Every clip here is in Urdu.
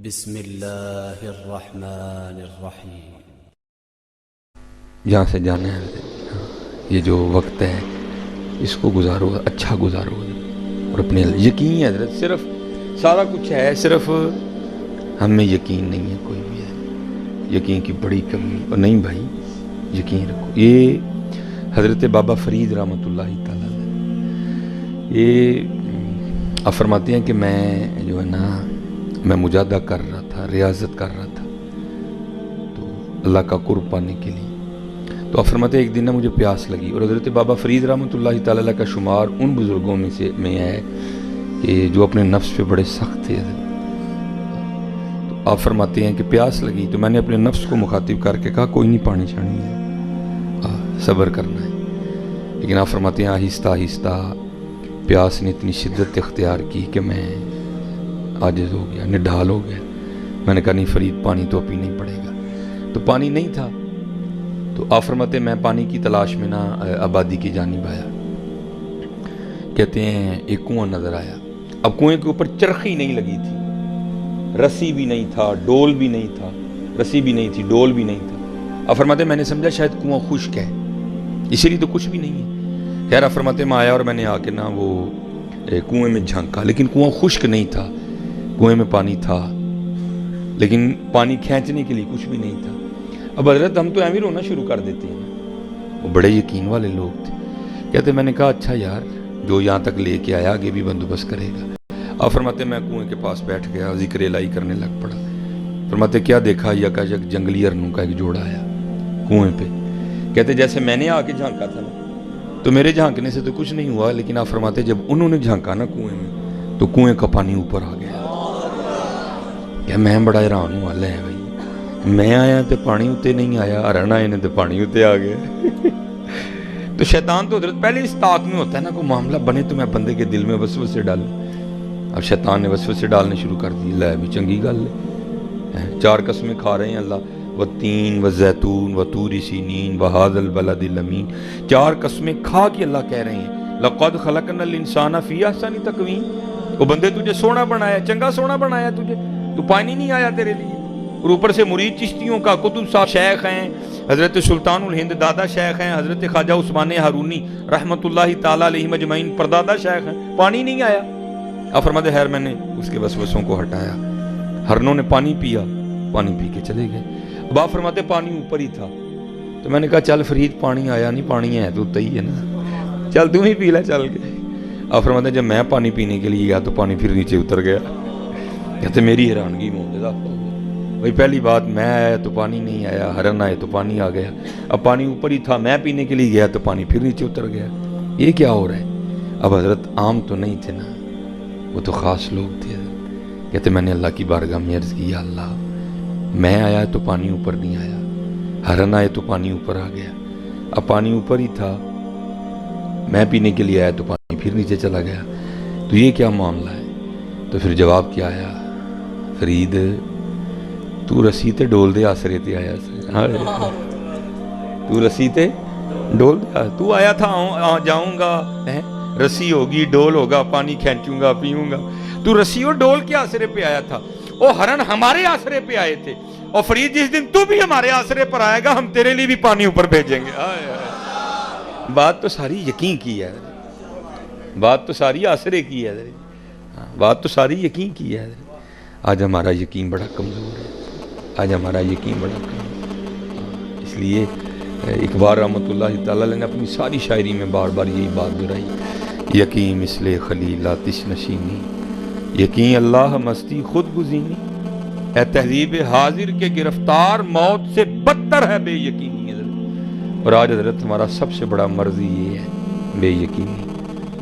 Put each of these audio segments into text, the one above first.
بسم اللہ الرحمن الرحیم۔ جہاں سے جانا ہے یہ جو وقت ہے اس کو گزارو، اچھا گزارو، اور اپنے یقین ہے حضرت، صرف سارا کچھ ہے، صرف ہم میں یقین نہیں ہے، کوئی بھی ہے یقین کی بڑی کمی، اور نہیں بھائی یقین رکھو۔ یہ حضرت بابا فرید رحمۃ اللہ تعالیٰ یہ فرماتے ہیں کہ میں جو ہے نا میں مجاہدہ کر رہا تھا، ریاضت کر رہا تھا تو اللہ کا قرب پانے کے لیے، تو آپ فرماتے ہیں ایک دن نا مجھے پیاس لگی، اور حضرت بابا فرید رحمۃ اللہ تعالیٰ کا شمار ان بزرگوں میں ہے کہ جو اپنے نفس پہ بڑے سخت تھے۔ تو آپ فرماتے ہیں کہ پیاس لگی تو میں نے اپنے نفس کو مخاطب کر کے کہا کوئی نہیں، پانی چھانی ہے، صبر کرنا ہے۔ لیکن آپ فرماتے ہیں آہستہ آہستہ پیاس نے اتنی شدت اختیار کی کہ میں عاجز ہو گیا، نڈھال ہو گیا۔ میں نے کہا نہیں فرید، پانی تو پینا ہی پڑے گا۔ تو پانی نہیں تھا، تو آپ فرماتے ہیں میں پانی کی تلاش میں نا آبادی کی جانب آیا۔ کہتے ہیں ایک کنواں نظر آیا، اب کنویں کے اوپر چرخی نہیں لگی تھی، رسی بھی نہیں تھا، ڈول بھی نہیں تھا، رسی بھی نہیں تھی، ڈول بھی نہیں تھا۔ آپ فرماتے ہیں میں نے سمجھا شاید کنواں خشک ہے، اسی لیے تو کچھ بھی نہیں ہے۔ خیر آپ فرماتے ہیں میں آیا اور میں نے آ کے نا وہ کنویں میں جھانکا، لیکن کنواں خشک نہیں تھا، کنویں میں پانی تھا، لیکن پانی کھینچنے کے لیے کچھ بھی نہیں تھا۔ اب حضرت ہم تو ایویں رونا شروع کر دیتے ہیں، وہ بڑے یقین والے لوگ تھے۔ کہتے میں نے کہا اچھا یار جو یہاں تک لے کے آیا آگے بھی بندوبست کرے گا۔ آپ فرماتے میں کنویں کے پاس بیٹھ گیا، ذکر الہی کرنے لگ پڑا۔ فرماتے کیا دیکھا، یکایک جنگلی ارنوں کا ایک جوڑا آیا کنویں پہ۔ کہتے جیسے میں نے آ کے جھانکا تھا نا تو میرے جھانکنے سے تو کچھ نہیں ہوا، لیکن آپ فرماتے جب انہوں نے جھانکا نا کنویں میں تو کنویں کا پانی اوپر آ گیا۔ کہ میں بڑا حیران ہوں، اللہ ہے بھائی، میں آیا تو پانی اتے نہیں آیا، ارن آئے نے تو پانی اتے آ گیا۔ تو شیطان تو حضرت پہلے اس طاق میں ہوتا ہے نا، کوئی معاملہ بنے تو میں بندے کے دل میں وسوسے ڈالوں۔ اب شیطان نے وسوسے ڈالنے شروع کر دی، لے بھی چنگی گل ہے، 4 قسمیں کھا رہے ہیں اللہ، والتین والزیتون وطور سینین وہذا البلد الامین، 4 قسمیں کھا کے اللہ کہہ رہے ہیں لقد خلقنا الانسان فی احسن تقویم، وہ بندے تجھے سونا بنایا، چنگا سونا بنایا تجھے، تو پانی نہیں آیا تیرے لیے۔ اور اوپر سے مرید چشتیوں کا قطب صاحب شیخ ہیں، حضرت سلطان الہند دادا شیخ ہیں، حضرت خواجہ عثمان ہارونی رحمۃ اللہ تعالیٰ علیہ مجمعین پردادا شیخ ہیں، پانی نہیں آیا۔ اب فرماتے خیر میں نے اس کے وسوسوں کو ہٹایا، ہرنوں نے پانی پیا، پانی پی کے چلے گئے۔ اب آپ فرماتے پانی اوپر ہی تھا، تو میں نے کہا چل فرید پانی آیا نہیں، پانی ہے تو ہی ہے نا، چل تم ہی پی لے چل کے۔ آپ فرماتے جب میں پانی پینے کے لیے گیا تو پانی پھر نیچے اتر گیا۔ کہتے میری حیرانگی معجزہ بھائی، پہلی بات میں آیا تو پانی نہیں آیا، ہرن آئے تو پانی آ گیا، اب پانی اوپر ہی تھا، میں پینے کے لیے گیا تو پانی پھر نیچے اتر گیا، یہ کیا ہو رہا ہے؟ اب حضرت عام تو نہیں تھے نا، وہ تو خاص لوگ تھے۔ کہتے میں نے اللہ کی بارگاہ میں عرض کی، یا اللہ میں آیا تو پانی اوپر نہیں آیا، ہرن آئے تو پانی اوپر آ گیا، اب پانی اوپر ہی تھا، میں پینے کے لیے آیا تو پانی پھر نیچے چلا گیا، تو یہ کیا معاملہ ہے؟ تو پھر جواب کیا آیا، فرید تو رسی تے ڈول دے آسرے تے آیا سے، تو رسی تے ڈول دے، تو آیا تھا جاؤں گا، رسی ہوگی، ڈول ہوگا، پانی کھینچوں گا، پیوں گا، تو رسی اور ڈول کے آسرے پہ آیا تھا، اور ہرن ہمارے آسرے پہ آئے تھے، اور فرید جس دن تو بھی ہمارے آسرے پر آئے گا ہم تیرے لیے بھی پانی اوپر بھیجیں گے۔ بات تو ساری یقین کی ہے، بات تو ساری آسرے کی ہے، بات تو ساری یقین کی ہے۔ آج ہمارا یقین بڑا کمزور ہے، آج ہمارا یقین بڑا کمزور، اس لیے اقبال رحمۃ اللہ تعالیٰ نے اپنی ساری شاعری میں بار بار یہی بات دہرائی، یقین مثل خلیل آتش نشینی، یقین اللہ مستی خود گزینی، اے تہذیب حاضر کے گرفتار موت سے بدتر ہے بے یقینی۔ اور آج حضرت ہمارا سب سے بڑا مرضی یہ ہے، بے یقینی،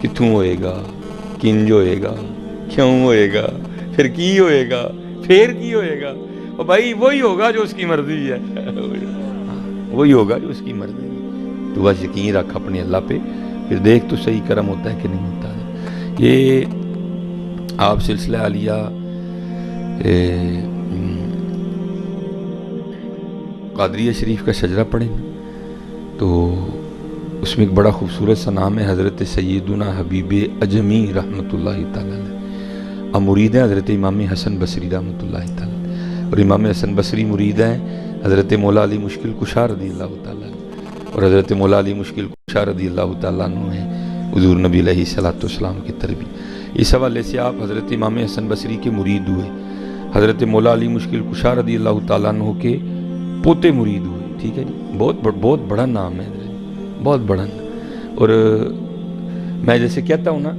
کتوں ہوئے گا، کنج ہوئے گا، کیوں ہوئے گا، پھر کی ہوئے گا، پھر کی ہوئے گا، اور بھائی وہی ہوگا جو اس کی مرضی ہے، وہی ہوگا جو اس کی مرضی ہے۔ تو بس یقین رکھ اپنے اللہ پہ، پھر دیکھ تو صحیح کرم ہوتا ہے کہ نہیں ہوتا ہے۔ یہ آپ سلسلہ عالیہ قادریہ شریف کا شجرہ پڑھیں تو اس میں ایک بڑا خوبصورت سا نام ہے، حضرت سیدنا حبیب اجمی رحمۃ اللہ تعالیٰ علیہ۔ اب مرید ہیں حضرت امام حسن بصری رحمۃ اللہ تعالیٰ، اور امام حسن بصری مرید ہیں حضرت مولا علی مشکل کشا رضی اللہ تعالیٰ، اور حضرت مولا علی مشکل کشا رضی اللہ تعالیٰ عنہ ہیں حضور نبی علیہ الصلوۃ والسلام کی تربیت۔ اس حوالے سے آپ حضرت امام حسن بصری کے مرید ہوئے، حضرت مولا علی مشکل کشا رضی اللہ تعالیٰ عنہ کے پوتے مرید ہوئے، ٹھیک ہے جی، بہت بڑا نام ہے، بہت بڑا نام۔ اور میں جیسے کہتا ہوں نا،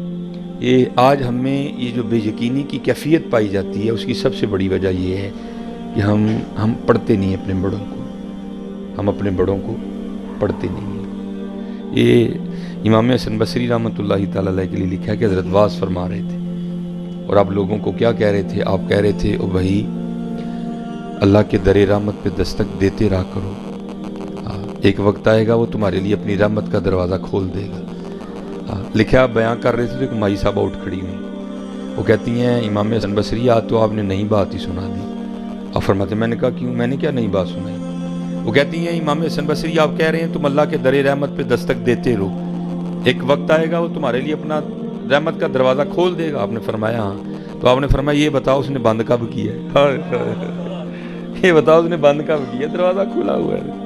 یہ آج ہم میں یہ جو بے یقینی کی کیفیت پائی جاتی ہے، اس کی سب سے بڑی وجہ یہ ہے کہ ہم پڑھتے نہیں اپنے بڑوں کو، ہم اپنے بڑوں کو پڑھتے نہیں ہیں۔ یہ امام حسن بصری رحمۃ اللہ تعالیٰ علیہ کے لیے لکھا ہے کہ حضرت واز فرما رہے تھے، اور آپ لوگوں کو کیا کہہ رہے تھے؟ آپ کہہ رہے تھے او بھائی اللہ کے در رحمت پہ دستک دیتے رہا کرو، ایک وقت آئے گا وہ تمہارے لیے اپنی رحمت کا دروازہ کھول دے گا۔ لکھا آپ بیان کر رہے تھے تو ایک مائی صاحبہ اٹھ کھڑی ہوئی، وہ کہتی ہیں امام حسن بصری آج تو آپ نے نئی بات ہی سنا دی۔ آپ فرماتے ہیں میں نے کہا کیوں؟ میں نے کیا نئی بات سنائی؟ وہ کہتی ہیں امام حسن بصری آپ کہہ رہے ہیں تم اللہ کے در رحمت پہ دستک دیتے رہو، ایک وقت آئے گا وہ تمہارے لیے اپنا رحمت کا دروازہ کھول دے گا۔ آپ نے فرمایا ہاں۔ تو آپ نے فرمایا یہ بتاؤ اس نے بند کب کیا ہے؟ یہ بتاؤ اس نے بند کب کیا؟ دروازہ کھلا ہوا ہے۔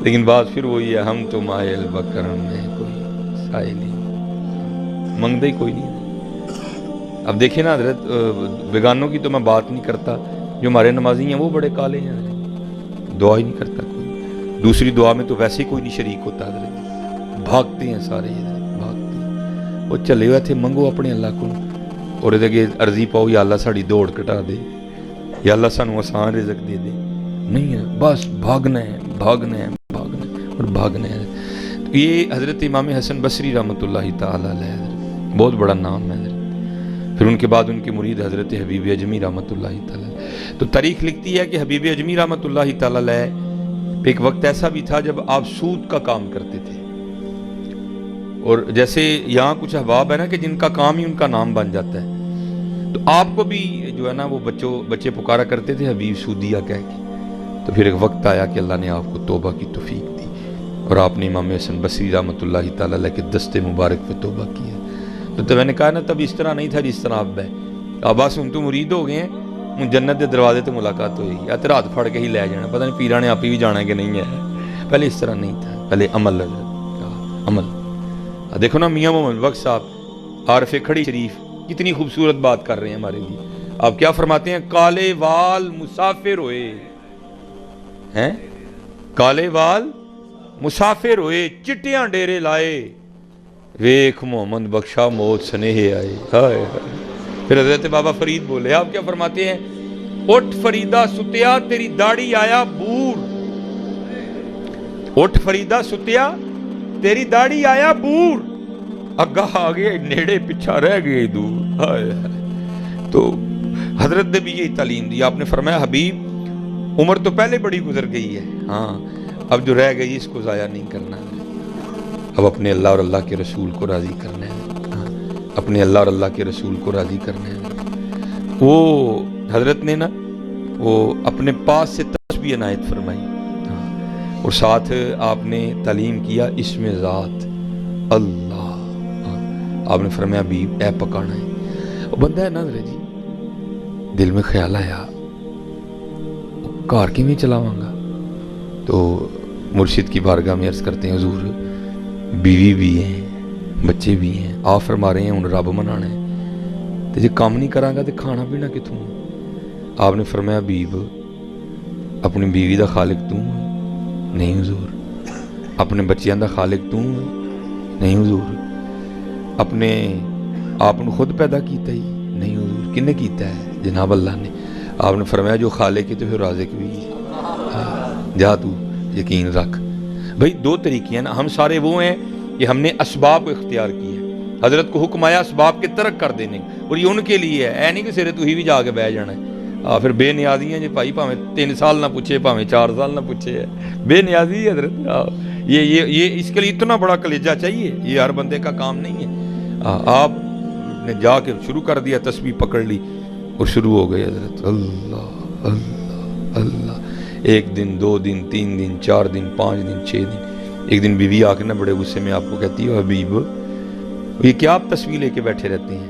لیکن بات پھر وہی ہے، ہم تو مائے البکرم میں کوئی سائل نہیں، منگدہ ہی کوئی نہیں۔ اب دیکھیں نا حضرت، بیگانوں کی تو میں بات نہیں کرتا، جو ہمارے نمازی ہیں وہ بڑے کالے ہیں، دعا ہی نہیں کرتا کوئی، دوسری دعا میں تو ویسے ہی کوئی نہیں شریک ہوتا حضرت، بھاگتے ہیں سارے حضرت، بھاگتے ہیں۔ وہ چلے ہوئے تھے منگو اپنے اللہ کو، اور یہ عرضی پاؤ یا اللہ ساڑی دوڑ کٹا دے، یا اللہ سانو آسان رزق دے دے، نہیں ہے، بس بھاگنا ہے بھاگنا ہے بھاگنا ہے اور بھاگنا ہے۔ تو یہ حضرت امام حسن بصری رحمۃ اللہ تعالیٰ علیہ حضرت بہت بڑا نام ہے حضرت۔ پھر ان کے بعد ان کے مرید حضرت حبیب اجمی رحمۃ اللہ تعالیٰ علیہ۔ تو تاریخ لکھتی ہے کہ حبیب اجمی رحمۃ اللہ تعالیٰ علیہ پہ ایک وقت ایسا بھی تھا جب آپ سود کا کام کرتے تھے، اور جیسے یہاں کچھ احباب ہے نا کہ جن کا کام ہی ان کا نام بن جاتا ہے، تو آپ کو بھی جو ہے نا وہ بچے پکارا کرتے تھے حبیب سودیہ کہہ کے۔ تو پھر ایک وقت آیا کہ اللہ نے آپ کو توبہ کی توفیق دی، اور آپ نے امام حسن بصری رحمۃ اللہ تعالیٰ علیہ کے دست مبارک پہ توبہ کیا۔ تو میں نے کہا نا تب اس طرح نہیں تھا جس طرح اب ہے، اب بس ہن تو مرید ہو گئے ہیں، ہن جنت کے دروازے تے ملاقات ہوئی، یا تیرا ہاتھ پھڑ کے ہی لے جانا، پتہ نہیں پیرا نے آپ ہی بھی جانا ہے کہ نہیں ہے۔ پہلے اس طرح نہیں تھا، پہلے عمل عمل۔ دیکھو نا میاں محمد بخش صاحب عارف کھڑی شریف کتنی خوبصورت بات کر رہے ہیں ہمارے لیے۔ آپ کیا فرماتے ہیں؟ کالے وال مسافر ہوئے ہیں، کالے وال مسافر ہوئے، چٹیاں ڈیرے لائے، ویکھ محمد بخشا موت سنیہ آئے۔ ہائے پھر حضرت بابا فرید بولے، آپ کیا فرماتے ہیں؟ اٹھ فریدہ ستیا تیری داڑھی آیا بور، اٹھ فریدہ ستیا تیری داڑھی آیا بور، اگاہ آگے نیڑے پیچھا رہ گئے دور۔ ہائے تو حضرت نے بھی یہی تعلیم دی۔ آپ نے فرمایا حبیب عمر تو پہلے بڑی گزر گئی ہے، ہاں اب جو رہ گئی اس کو ضائع نہیں کرنا ہے، اب اپنے اللہ اور اللہ کے رسول کو راضی کرنا ہے، اپنے اللہ اور اللہ کے رسول کو راضی کرنا ہے۔ وہ حضرت نے نا وہ اپنے پاس سے تسبیح عنایت فرمائی، اور ساتھ آپ نے تعلیم کیا اسم ذات اللہ۔ آپ نے فرمایا بھی اے پکانا ہے، وہ بندہ ہے نا حضرت جی، دل میں خیال آیا کار کی میں چلاواں گا، تو مرشد کی بارگاہ میں عرض کرتے ہیں حضور بیوی بھی ہیں بچے بھی ہیں، آپ فرما رہے ہیں ان رب منانا ہے، تو جی کام نہیں کراں گا تو کھانا پینا کتوں؟ آپ نے فرمایا بیو اپنی بیوی دا خالق تو نہیں حضور، اپنے بچیاں دا خالق تو نہیں حضور، اپنے آپ نے خود پیدا کیتا ہی نہیں حضور، کنے کیتا ہے؟ جناب اللہ نے۔ آپ نے فرمایا جو خالق ہے تو پھر رازق بھی ہے، جا تو یقین رکھ۔ بھئی دو طریقے ہیں نا، ہم سارے وہ ہیں کہ ہم نے اسباب کو اختیار کی ہے، حضرت کو حکم آیا اسباب کے ترک کر دینے، اور یہ ان کے لیے ہے، اے نہیں کہ سرے تو ہی بھی جا کے بہ جانا ہے۔ پھر بے نیازی ہیں جی بھائی، پاویں 3 سال نہ پوچھے پاویں 4 سال نہ پوچھے، بے نیازی ہے حضرت۔ یہ اس کے لیے اتنا بڑا کلیجہ چاہیے، یہ ہر بندے کا کام نہیں ہے۔ آپ نے جا کے شروع کر دیا، تسبیح پکڑ لی اور شروع ہو گئے حضرت اللہ اللہ اللہ، 1 دن 2 دن 3 دن 4 دن 5 دن 6 دن۔ ایک دن بیوی آ کے نا بڑے غصے میں آپ کو کہتی ہے حبیب یہ کیا آپ تسبیح لے کے بیٹھے رہتے ہیں؟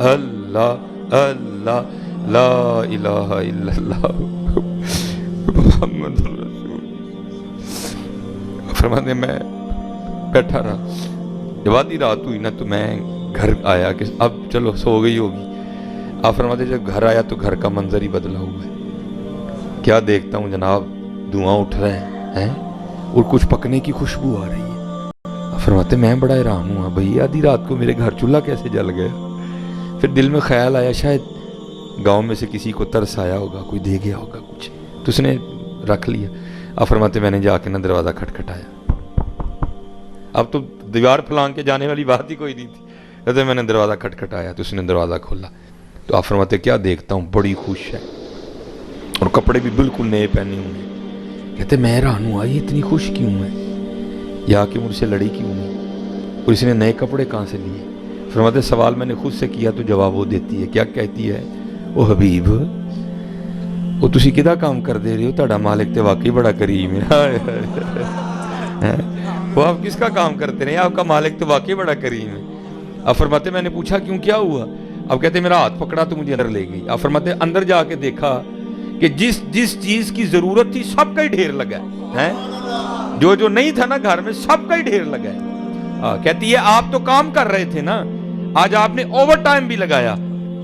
اللہ اللہ لا الہ الا اللہ محمد رسول۔ فرماتے میں بیٹھا رہا، جب آدھی رات ہوئی نا تو میں گھر آیا کہ اب چلو سو گئی ہوگی۔ آپ فرماتے جب گھر آیا تو گھر کا منظر ہی بدلا ہوا ہے۔ کیا دیکھتا ہوں جناب، دھواں اٹھ رہے ہیں اور کچھ پکنے کی خوشبو آ رہی ہے۔ فرماتے میں بڑا حیران ہوا، بھئی آدھی رات کو میرے گھر چولہا کیسے جل گیا؟ پھر دل میں خیال آیا شاید گاؤں میں سے کسی کو ترس آیا ہوگا، کوئی دے گیا ہوگا کچھ، تو اس نے رکھ لیا۔ آپ فرماتے میں نے جا کے نا دروازہ کھٹکھٹایا۔ اب تو دیوار پھلانگ کے جانے والی بات ہی کوئی نہیں تھی۔ کہتے میں نے دروازہ کھٹکھٹایا تو اس نے دروازہ کھولا، تو آپ فرماتے کیا دیکھتا ہوں، بڑی خوش ہے اور کپڑے بھی بالکل نئے پہنے ہوئے ہیں۔ کہتے میں حیران ہوا یہ اتنی خوش کیوں ہے، یا کہ مجھ سے لڑی کیوں نہیں، اور اس نے نئے کپڑے کہاں سے لیے؟ فرماتے سوال میں نے خود سے کیا تو جواب وہ دیتی ہے۔ کیا کہتی ہے؟ او حبیب، وہ تسی کدا کام کر دے رہے ہو، تہاڈا مالک تے واقعی بڑا کریم ہے۔ وہ آپ کس کا کام کرتے رہے ہیں، آپ کا مالک تو واقعی بڑا کریم ہے۔ آپ فرماتے میں نے پوچھا کیوں، کیا ہوا؟ اب کہتے میرا ہاتھ پکڑا تو مجھے اندر لے گئی۔ آپ فرماتے اندر جا کے دیکھا کہ جس چیز کی ضرورت تھی سب کا ہی ڈھیر لگا ہے، جو نہیں تھا نا گھر میں سب کا ہی ڈھیر لگا ہے۔ کہتی ہے آپ تو کام کر رہے تھے نا، آج آپ نے اوور ٹائم بھی لگایا،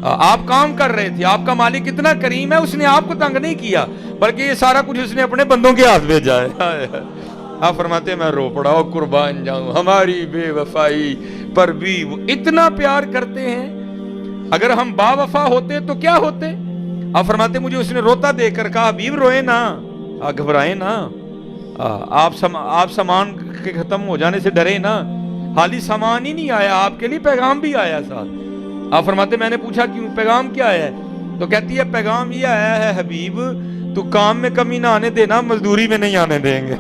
آپ کام کر رہے تھے، آپ کا مالک اتنا کریم ہے، اس نے آپ کو تنگ نہیں کیا بلکہ یہ سارا کچھ اس نے اپنے بندوں کے ہاتھ بھیجا ہے۔ آپ فرماتے میں رو پڑا، او قربان جاؤں ہماری بے وفائی پر بھی وہ اتنا پیار کرتے ہیں۔ اگر ہم با وفا ہوتے تو کیا ہوتے؟ آپ فرماتے مجھے اس نے روتا دے کر کہا حبیب روئے نا، گھبرائے نا، آپ سامان کے ختم ہو جانے سے ڈرے نا، خالی سامان ہی نہیں آیا، آپ کے لیے پیغام بھی آیا ساتھ۔ آپ فرماتے میں نے پوچھا کیوں، پیغام کیا آیا ہے؟ تو کہتی ہے پیغام یہ آیا ہے حبیب تو کام میں کمی نہ آنے دینا، مزدوری میں نہیں آنے دیں گے۔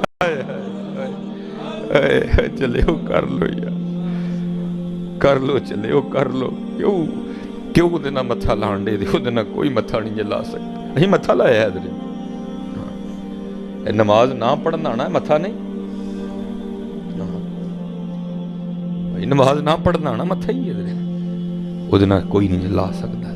چلے ہو کر لو یار، کر لو، چلے ہو کر لو، کیوں دینا متھا لانڈے دیکھو دینا، کوئی متھا نہیں جلا سکتا۔ نہیں متھا لایا ہے ادھر، نماز نہ پڑھنا نا متھا نہیں، نماز نہ پڑھنا نا متھا ہی ادھر، وہ دینا کوئی نہیں جلا سکتا۔